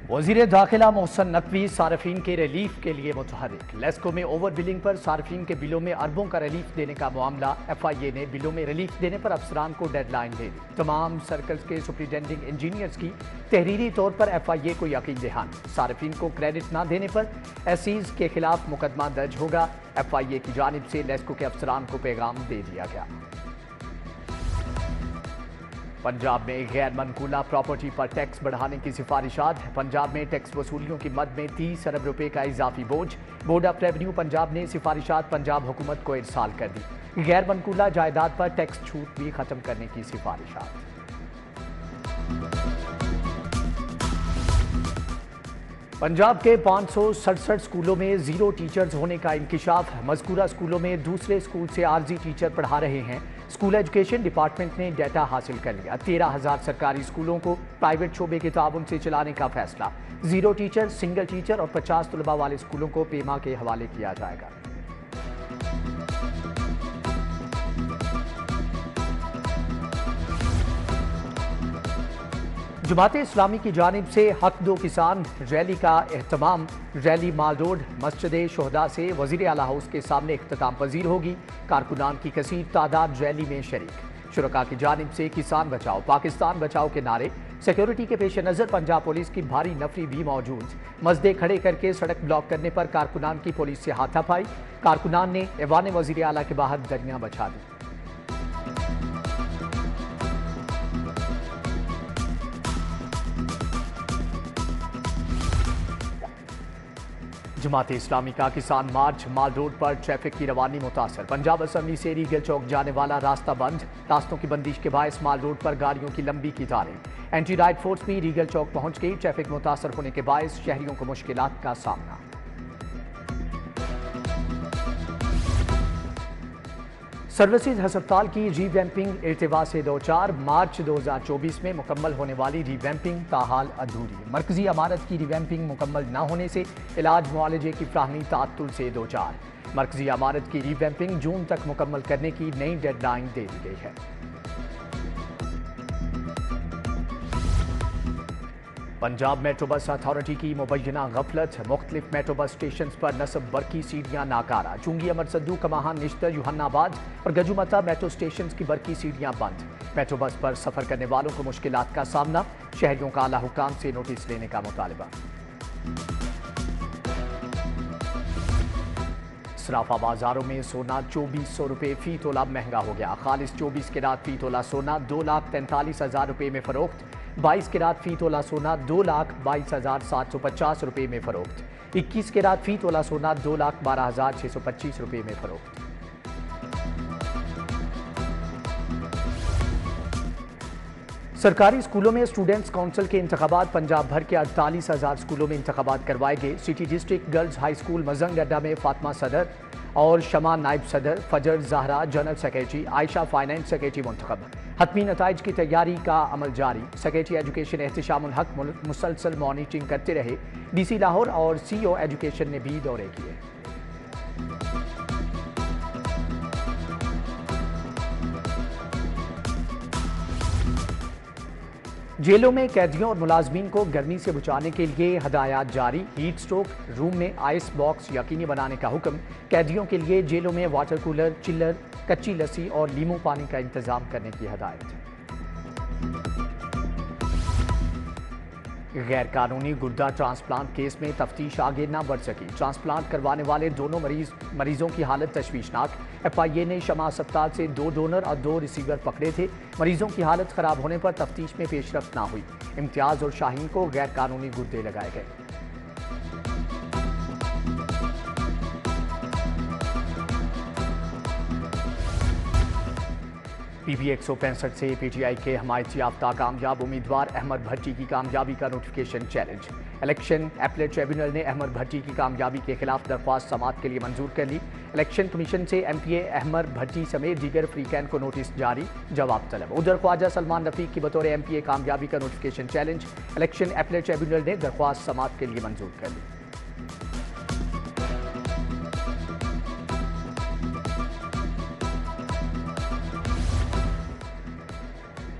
وزیر داخلہ محسن نقوی صارفین کے ریلیف کے لیے متحرک۔ لیسکو میں اوور بلنگ پر صارفین کے بلوں میں اربوں کا ریلیف دینے کا معاملہ۔ ایف آئی اے نے بلوں میں ریلیف دینے پر افسران کو ڈیڈ لائن دے دی۔ تمام سرکلز کے سپرنٹینڈنگ انجینئرز کی تحریری طور پر ایف آئی اے کو یقین دہانی۔ صارفین کو کریڈٹ نہ دینے پر ایسیز کے خلاف مقدمہ درج ہوگا۔ ایف آئی اے کی جانب سے لیسکو کے افسران کو پیغام دے دیا گیا۔ پنجاب میں غیر منقولہ پراپرٹی پر ٹیکس بڑھانے کی سفارشات۔ پنجاب میں ٹیکس وصولیوں کی مد میں 30 ارب روپے کا اضافی بوجھ۔ بورڈ آف ریونیو پنجاب نے سفارشات پنجاب حکومت کو ارسال کر دی۔ غیر منقولہ جائیداد پر ٹیکس چھوٹ بھی ختم کرنے کی سفارشات۔ پنجاب کے 567 سکولوں میں زیرو ٹیچرز ہونے کا انکشاف۔ مذکورہ سکولوں میں دوسرے سکول سے عارضی ٹیچر پڑھا رہے ہیں۔ اسکول ایجوکیشن ڈپارٹمنٹ نے ڈیٹا حاصل کر لیا۔ 13,000 سرکاری سکولوں کو پرائیویٹ شعبے کے تعاون سے چلانے کا فیصلہ۔ زیرو ٹیچر، سنگل ٹیچر اور 50 طلبہ والے سکولوں کو پیما کے حوالے کیا جائے گا۔ جماعت اسلامی کی جانب سے حق دو کسان ریلی کا اہتمام۔ ریلی مال روڈ مسجد شہداء سے وزیر اعلیٰ ہاؤس کے سامنے اختتام پذیر ہوگی۔ کارکنان کی کثیر تعداد ریلی میں شریک۔ شرکاء کی جانب سے کسان بچاؤ، پاکستان بچاؤ کے نعرے۔ سیکیورٹی کے پیش نظر پنجاب پولیس کی بھاری نفری بھی موجود۔ مزدے کھڑے کر کے سڑک بلاک کرنے پر کارکنان کی پولیس سے ہاتھا پائی۔ کارکنان نے ایوان وزیر اعلیٰ کے باہر دریاں بچھا دی۔ جماعت اسلامی کا کسان مارچ۔ مال روڈ پر ٹریفک کی روانی متاثر۔ پنجاب اسمبلی سے ریگل چوک جانے والا راستہ بند۔ راستوں کی بندش کے باعث مال روڈ پر گاڑیوں کی لمبی قطاریں۔ اینٹی رائٹ فورس بھی ریگل چوک پہنچ گئی۔ ٹریفک متاثر ہونے کے باعث شہریوں کو مشکلات کا سامنا۔ سروسز ہسپتال کی ری ویمپنگ ارتفاع سے دوچار۔ مارچ 2024 میں مکمل ہونے والی ری ویمپنگ تاحال ادھوری۔ مرکزی عمارت کی ری ویمپنگ مکمل نہ ہونے سے علاج معالجے کی فراہمی تعطل سے دوچار۔ مرکزی عمارت کی ری ویمپنگ جون تک مکمل کرنے کی نئی ڈیڈ لائن دے دی گئی ہے۔ پنجاب میٹرو بس اتھارٹی کی مبینہ غفلت۔ مختلف میٹرو بس اسٹیشنز پر نصب برقی سیڑھیاں ناکارہ۔ چونگی امر سدو، کماہان، نشتر، یوحنا آباد اور گجومتا میٹرو اسٹیشنز کی برقی سیڑھیاں بند۔ میٹرو بس پر سفر کرنے والوں کو مشکلات کا سامنا۔ شہریوں کا اعلیٰ حکام سے نوٹس لینے کا مطالبہ۔ صرافہ بازاروں میں سونا 2400 روپے فی تولہ مہنگا ہو گیا۔ خالص 24 کیرات فی تولہ سونا 2,43,000 روپے میں فروخت۔ 22 کیرات فی تولہ سونا 2,22,750 روپے میں فروخت۔ 21 کیرات فی تولہ سونا 2,12,625 روپے میں فروخت۔ سرکاری اسکولوں میں اسٹوڈنٹس کونسل کے انتخابات۔ پنجاب بھر کے 48,000 اسکولوں میں انتخابات کروائے گئے۔ City district girls high school Mozang اڈا میں فاطمہ صدر اور شمع نائب صدر، فجر زہرا جنرل سیکریٹری، عائشہ فائنانس سیکریٹری منتخب۔ حتمی نتائج کی تیاری کا عمل جاری۔ سیکریٹری ایجوکیشن احتشام الحق مسلسل مانیٹرنگ کرتے رہے۔ ڈی سی لاہور اور سی او ایجوکیشن نے بھی دورے کیے۔ جیلوں میں قیدیوں اور ملازمین کو گرمی سے بچانے کے لیے ہدایات جاری۔ ہیٹ سٹروک روم میں آئس باکس یقینی بنانے کا حکم۔ قیدیوں کے لیے جیلوں میں واٹر کولر، چلر، کچی لسی اور لیموں پانی کا انتظام کرنے کی ہدایت۔ غیر قانونی گردہ ٹرانسپلانٹ کیس میں تفتیش آگے نہ بڑھ سکی۔ ٹرانسپلانٹ کروانے والے دونوں مریضوں کی حالت تشویشناک۔ ایف آئی اے نے شمع ستار سے 2 ڈونر اور 2 ریسیور پکڑے تھے۔ مریضوں کی حالت خراب ہونے پر تفتیش میں پیش رفت نہ ہوئی۔ امتیاز اور شاہین کو غیر قانونی گردے لگائے گئے۔ پی بی 165 سے پی ٹی آئی کے حمایت یافتہ کامیاب امیدوار احمد بھٹی کی کامیابی کا notification challenge. Election appellate tribunal نے احمد بھٹی کی کامیابی کے خلاف درخواست سماعت کے لیے منظور کر لی۔ الیکشن کمیشن سے ایم پی اے احمد بھٹی سمیت دیگر فریقین کو نوٹس جاری، جواب طلب۔ ادھر خواجہ سلمان رفیق کی بطور ایم پی اے کامیابی کا notification challenge. Election appellate tribunal نے درخواست سماعت کے لیے منظور کر لی۔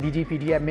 DG PDM